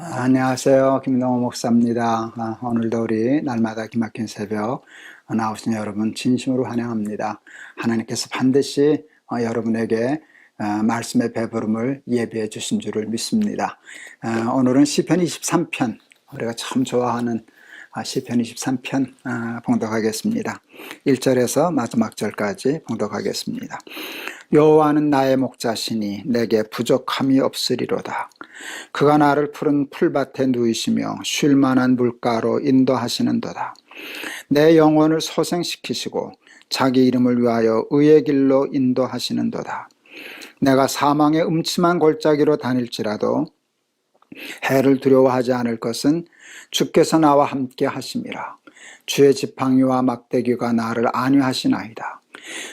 안녕하세요. 김동호 목사입니다. 오늘도 우리 날마다 기막힌 새벽 나오신 여러분 진심으로 환영합니다. 하나님께서 반드시 여러분에게 말씀의 배부름을 예비해 주신 줄을 믿습니다. 오늘은 시편 23편, 우리가 참 좋아하는 시편 23편 봉독하겠습니다. 1절에서 마지막 절까지 봉독하겠습니다. 여호와는 나의 목자시니 내게 부족함이 없으리로다. 그가 나를 푸른 풀밭에 누이시며 쉴 만한 물가로 인도하시는도다. 내 영혼을 소생시키시고 자기 이름을 위하여 의의 길로 인도하시는도다. 내가 사망의 음침한 골짜기로 다닐지라도 해를 두려워하지 않을 것은 주께서 나와 함께 하심이라. 주의 지팡이와 막대기가 나를 안위하시나이다.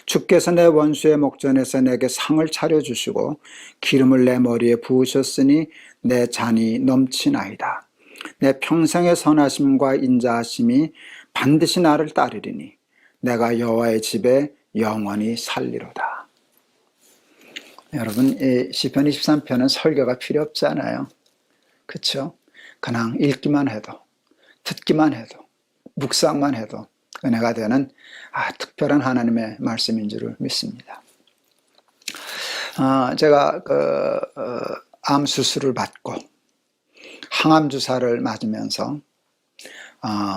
주께서 내 원수의 목전에서 내게 상을 차려주시고 기름을 내 머리에 부으셨으니 내 잔이 넘치나이다. 내 평생의 선하심과 인자하심이 반드시 나를 따르리니 내가 여호와의 집에 영원히 살리로다. 여러분, 이 시편 23편은 설교가 필요 없잖아요. 그렇죠? 그냥 읽기만 해도, 듣기만 해도, 묵상만 해도 은혜가 되는 특별한 하나님의 말씀인 줄을 믿습니다. 제가 암 수술을 받고 항암 주사를 맞으면서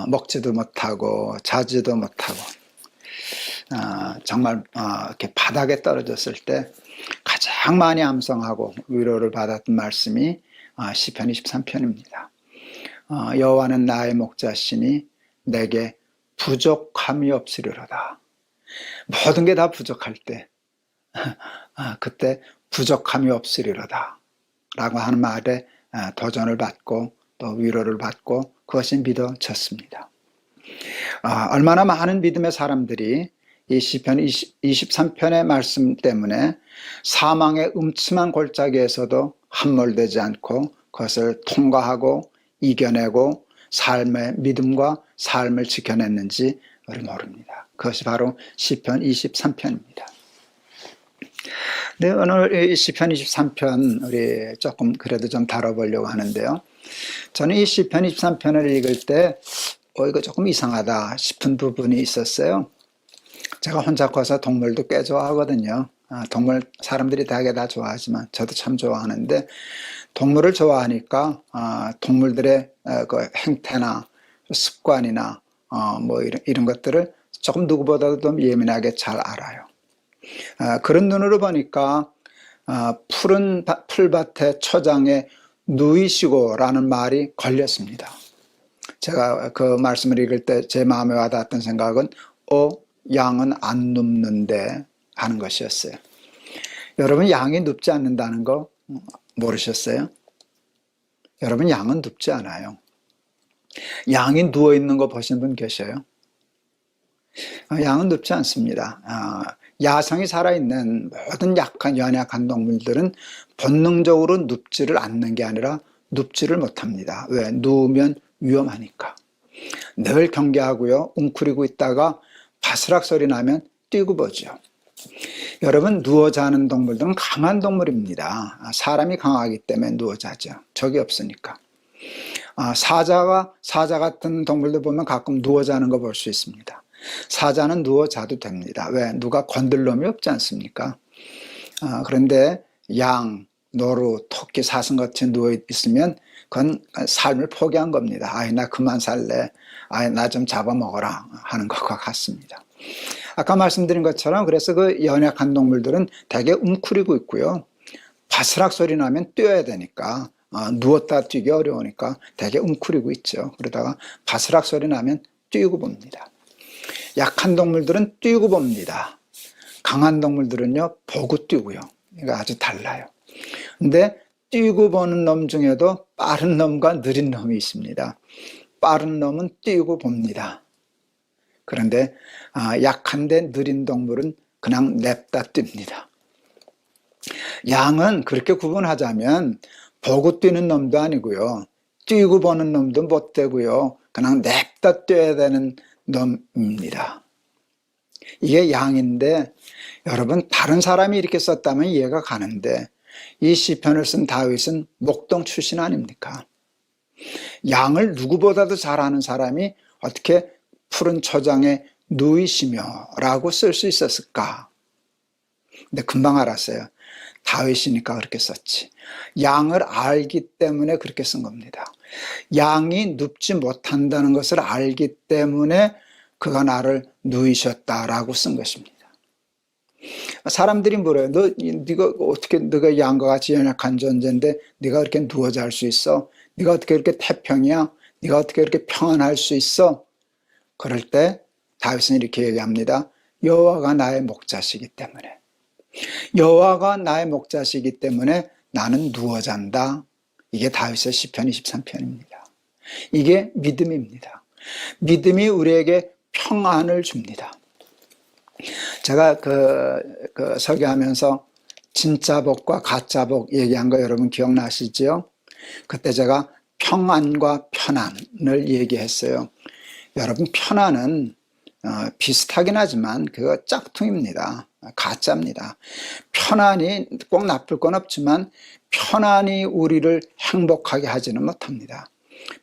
먹지도 못하고 자지도 못하고 정말 이렇게 바닥에 떨어졌을 때 가장 많이 암송하고 위로를 받았던 말씀이 시편 23편입니다. 여호와는 나의 목자시니 내게 부족함이 없으리로다. 모든 게 다 부족할 때 그때 부족함이 없으리로다 라고 하는 말에 도전을 받고 또 위로를 받고 그것이 믿어졌습니다. 얼마나 많은 믿음의 사람들이 이 시편 23편의 말씀 때문에 사망의 음침한 골짜기에서도 함몰되지 않고 그것을 통과하고 이겨내고 삶의 믿음과 삶을 지켜냈는지 우리 모릅니다. 그것이 바로 시편 23편입니다. 네, 오늘 이 시편 23편 우리 조금 그래도 좀 다뤄보려고 하는데요. 저는 이 시편 23편을 읽을 때 이거 조금 이상하다 싶은 부분이 있었어요. 제가 혼자 커서 동물도 꽤 좋아하거든요. 동물 사람들이 대개 다 좋아하지만 저도 참 좋아하는데 동물을 좋아하니까 동물들의 그 행태나 습관이나 뭐 이런 것들을 조금 누구보다도 좀 예민하게 잘 알아요. 그런 눈으로 보니까 푸른 풀밭의 초장에 누이시고라는 말이 걸렸습니다. 제가 그 말씀을 읽을 때 제 마음에 와닿았던 생각은 양은 안 눕는데 하는 것이었어요. 여러분, 양이 눕지 않는다는 거 모르셨어요? 여러분, 양은 눕지 않아요. 양이 누워있는 거 보신 분 계셔요? 양은 눕지 않습니다. 야성이 살아있는 모든 연약한 동물들은 본능적으로 눕지를 않는 게 아니라 눕지를 못합니다. 왜? 누우면 위험하니까. 늘 경계하고요, 웅크리고 있다가 바스락 소리 나면 뛰고 보죠. 여러분, 누워 자는 동물들은 강한 동물입니다. 사람이 강하기 때문에 누워 자죠. 적이 없으니까. 사자 같은 동물들 보면 가끔 누워 자는 거 볼 수 있습니다. 사자는 누워 자도 됩니다. 왜? 누가 건들 놈이 없지 않습니까? 그런데 양, 노루, 토끼, 사슴같이 누워 있으면 그건 삶을 포기한 겁니다. 나 그만 살래. 나 좀 잡아먹어라 하는 것과 같습니다. 아까 말씀드린 것처럼 그래서 그 연약한 동물들은 되게 웅크리고 있고요. 바스락 소리 나면 뛰어야 되니까 누웠다 뛰기 어려우니까 되게 웅크리고 있죠. 그러다가 바스락 소리 나면 뛰고 봅니다. 약한 동물들은 뛰고 봅니다. 강한 동물들은요, 보고 뛰고요. 이거 아주 달라요. 근데 뛰고 보는 놈 중에도 빠른 놈과 느린 놈이 있습니다. 빠른 놈은 뛰고 봅니다. 그런데 약한데 느린 동물은 그냥 냅다 뜁니다. 양은 그렇게 구분하자면 보고 뛰는 놈도 아니고요, 뛰고 보는 놈도 못 되고요, 그냥 냅다 뛰어야 되는 놈입니다. 이게 양인데, 여러분, 다른 사람이 이렇게 썼다면 이해가 가는데 이 시편을 쓴 다윗은 목동 출신 아닙니까? 양을 누구보다도 잘하는 사람이 어떻게 푸른 초장에 누이시며 라고 쓸 수 있었을까? 근데 금방 알았어요. 다윗이니까 그렇게 썼지. 양을 알기 때문에 그렇게 쓴 겁니다. 양이 눕지 못한다는 것을 알기 때문에 그가 나를 누이셨다라고 쓴 것입니다. 사람들이 물어요. 네가 어떻게, 네가 양과 같이 연약한 존재인데 네가 그렇게 누워 잘 수 있어? 네가 어떻게 그렇게 태평이야? 네가 어떻게 그렇게 평안할 수 있어? 그럴 때 다윗은 이렇게 얘기합니다. 여호와가 나의 목자시기 때문에, 여호와가 나의 목자시기 때문에 나는 누워 잔다. 이게 다윗의 시편 23편입니다. 이게 믿음입니다. 믿음이 우리에게 평안을 줍니다. 제가 설교하면서 진짜 복과 가짜 복 얘기한 거 여러분 기억나시죠? 그때 제가 평안과 편안을 얘기했어요. 여러분, 편안은 비슷하긴 하지만 그거 짝퉁입니다. 가짜입니다. 편안이 꼭 나쁠 건 없지만 편안이 우리를 행복하게 하지는 못합니다.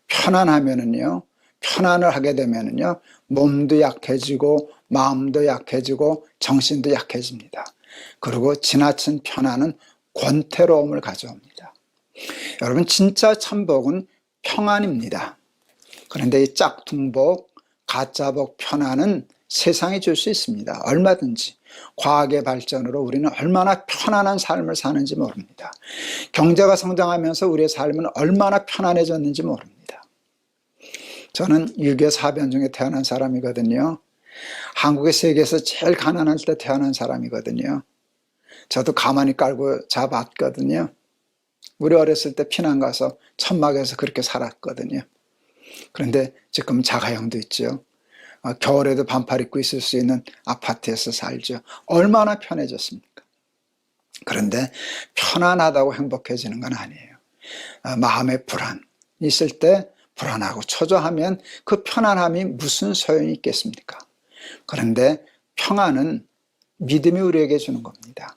편안하면은요, 편안을 하게 되면은요, 몸도 약해지고 마음도 약해지고 정신도 약해집니다. 그리고 지나친 편안은 권태로움을 가져옵니다. 여러분, 진짜 참복은 평안입니다. 그런데 이 짝퉁복, 가짜복, 편안은 세상이 줄 수 있습니다. 얼마든지. 과학의 발전으로 우리는 얼마나 편안한 삶을 사는지 모릅니다. 경제가 성장하면서 우리의 삶은 얼마나 편안해졌는지 모릅니다. 저는 6.25 사변 중에 태어난 사람이거든요. 한국의 세계에서 제일 가난할 때 태어난 사람이거든요. 저도 가만히 깔고 자봤거든요. 우리 어렸을 때 피난 가서 천막에서 그렇게 살았거든요. 그런데 지금 자가용도 있죠. 겨울에도 반팔 입고 있을 수 있는 아파트에서 살죠. 얼마나 편해졌습니까? 그런데 편안하다고 행복해지는 건 아니에요. 마음의 불안 있을 때 불안하고 초조하면 그 편안함이 무슨 소용이 있겠습니까? 그런데 평안은 믿음이 우리에게 주는 겁니다.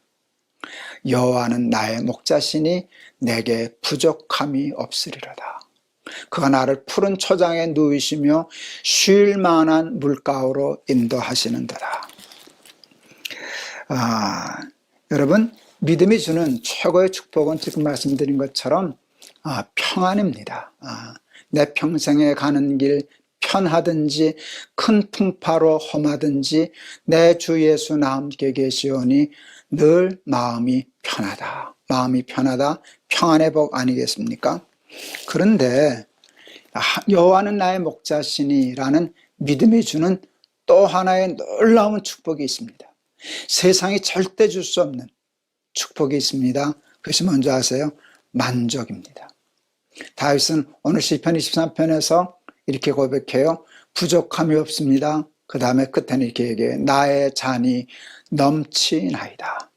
여호와는 나의 목자시니 내게 부족함이 없으리로다. 그가 나를 푸른 초장에 누이시며 쉴 만한 물가로 인도하시는도다. 여러분, 믿음이 주는 최고의 축복은 지금 말씀드린 것처럼 평안입니다. 내 평생에 가는 길 편하든지 큰 풍파로 험하든지 내 주 예수 나와 함께 계시오니 늘 마음이 편하다. 마음이 편하다. 평안의 복 아니겠습니까? 그런데 여호와는 나의 목자시니라는 믿음이 주는 또 하나의 놀라운 축복이 있습니다. 세상이 절대 줄 수 없는 축복이 있습니다. 그것이 뭔지 아세요? 만족입니다. 다윗은 오늘 시편 23편에서 이렇게 고백해요. 부족함이 없습니다. 그 다음에 끝에는 이렇게 얘기해요. 나의 잔이 넘치나이다.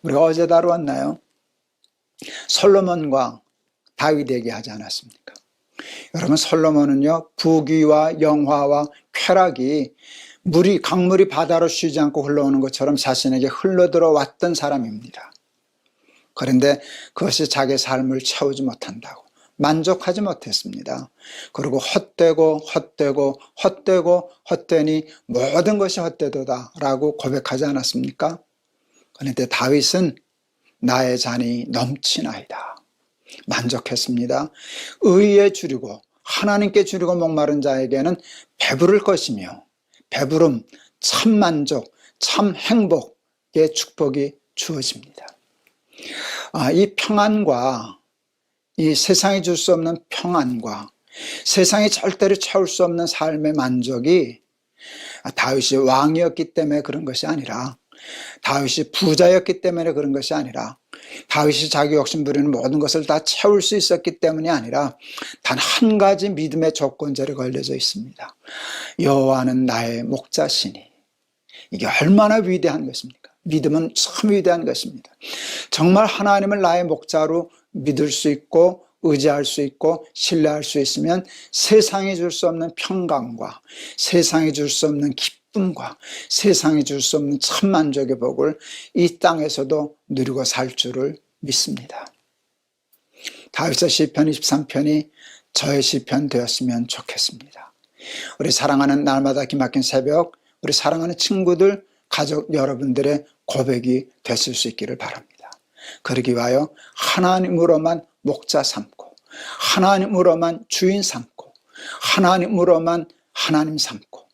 우리가 어제 다루었나요? 솔로몬과 다윗 얘기하지 않았습니까? 여러분, 솔로몬은요, 부귀와 영화와 쾌락이 강물이 바다로 쉬지 않고 흘러오는 것처럼 자신에게 흘러들어왔던 사람입니다. 그런데 그것이 자기 삶을 채우지 못한다고 만족하지 못했습니다. 그리고 헛되고 헛되니 모든 것이 헛되도다라고 고백하지 않았습니까? 그런데 다윗은 나의 잔이 넘치나이다. 만족했습니다. 의에 주리고 하나님께 주리고 목마른 자에게는 배부를 것이며 배부름, 참 만족, 참 행복의 축복이 주어집니다. 이 평안과 이 세상이 줄 수 없는 평안과 세상이 절대로 채울 수 없는 삶의 만족이 다윗이 왕이었기 때문에 그런 것이 아니라 다윗이 부자였기 때문에 그런 것이 아니라 다윗이 자기 욕심 부리는 모든 것을 다 채울 수 있었기 때문이 아니라 단 한 가지 믿음의 조건절에 걸려져 있습니다. 여호와는 나의 목자시니. 이게 얼마나 위대한 것입니까? 믿음은 참 위대한 것입니다. 정말 하나님을 나의 목자로 믿을 수 있고 의지할 수 있고 신뢰할 수 있으면 세상이 줄 수 없는 평강과 세상이 줄 수 없는 기쁨과 세상이 줄 수 없는 참 만족의 복을 이 땅에서도 누리고 살 줄을 믿습니다. 다윗의 시편 23편이 저의 시편 되었으면 좋겠습니다. 우리 사랑하는 날마다 기막힌 새벽, 우리 사랑하는 친구들, 가족 여러분들의 고백이 됐을 수 있기를 바랍니다. 그러기 위하여 하나님으로만 목자 삼고, 하나님으로만 주인 삼고, 하나님으로만 하나님 삼고,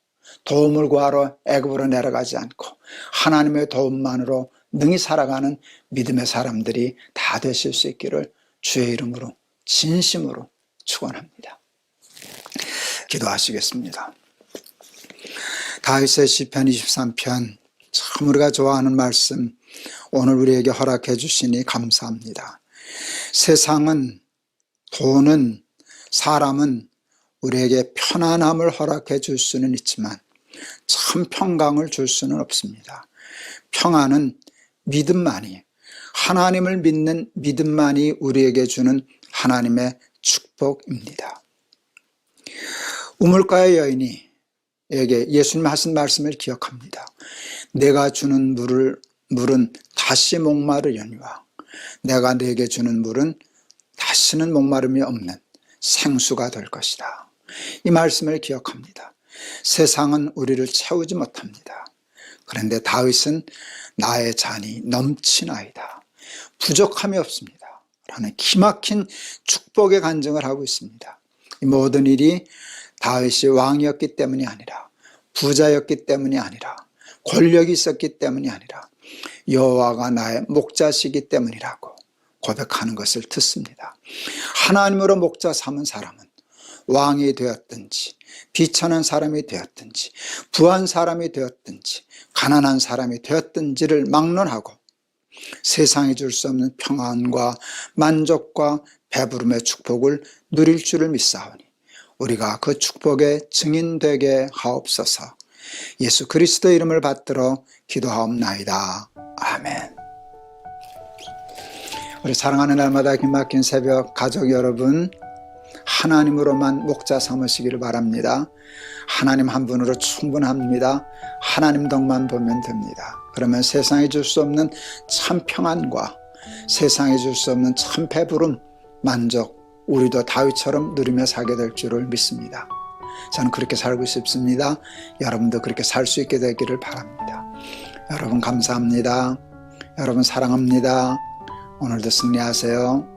도움을 구하러 애굽으로 내려가지 않고 하나님의 도움만으로 능히 살아가는 믿음의 사람들이 다 되실 수 있기를 주의 이름으로 진심으로 축원합니다. 기도하시겠습니다. 다윗의 시편 23편, 참 우리가 좋아하는 말씀 오늘 우리에게 허락해 주시니 감사합니다. 세상은, 돈은, 사람은 우리에게 편안함을 허락해 줄 수는 있지만 참 평강을 줄 수는 없습니다. 평안은 믿음만이, 하나님을 믿는 믿음만이 우리에게 주는 하나님의 축복입니다. 우물가의 여인에게 예수님 하신 말씀을 기억합니다. 내가 주는 물은 다시 목마르려니와 내가 네게 주는 물은 다시는 목마름이 없는 생수가 될 것이다. 이 말씀을 기억합니다. 세상은 우리를 채우지 못합니다. 그런데 다윗은 나의 잔이 넘치나이다, 부족함이 없습니다 라는 기막힌 축복의 간증을 하고 있습니다. 이 모든 일이 다윗이 왕이었기 때문이 아니라, 부자였기 때문이 아니라, 권력이 있었기 때문이 아니라 여호와가 나의 목자시기 때문이라고 고백하는 것을 듣습니다. 하나님으로 목자 삼은 사람은 왕이 되었든지, 비천한 사람이 되었든지, 부한 사람이 되었든지, 가난한 사람이 되었든지를 막론하고 세상이 줄 수 없는 평안과 만족과 배부름의 축복을 누릴 줄을 믿사오니 우리가 그 축복의 증인 되게 하옵소서. 예수 그리스도 이름을 받들어 기도하옵나이다. 아멘. 우리 사랑하는 날마다 기막힌 새벽 가족 여러분, 하나님으로만 목자 삼으시기를 바랍니다. 하나님 한 분으로 충분합니다. 하나님 덕만 보면 됩니다. 그러면 세상에 줄 수 없는 참 평안과 세상에 줄 수 없는 참 배부름, 만족, 우리도 다윗처럼 누리며 살게 될 줄을 믿습니다. 저는 그렇게 살고 싶습니다. 여러분도 그렇게 살 수 있게 되기를 바랍니다. 여러분 감사합니다. 여러분 사랑합니다. 오늘도 승리하세요.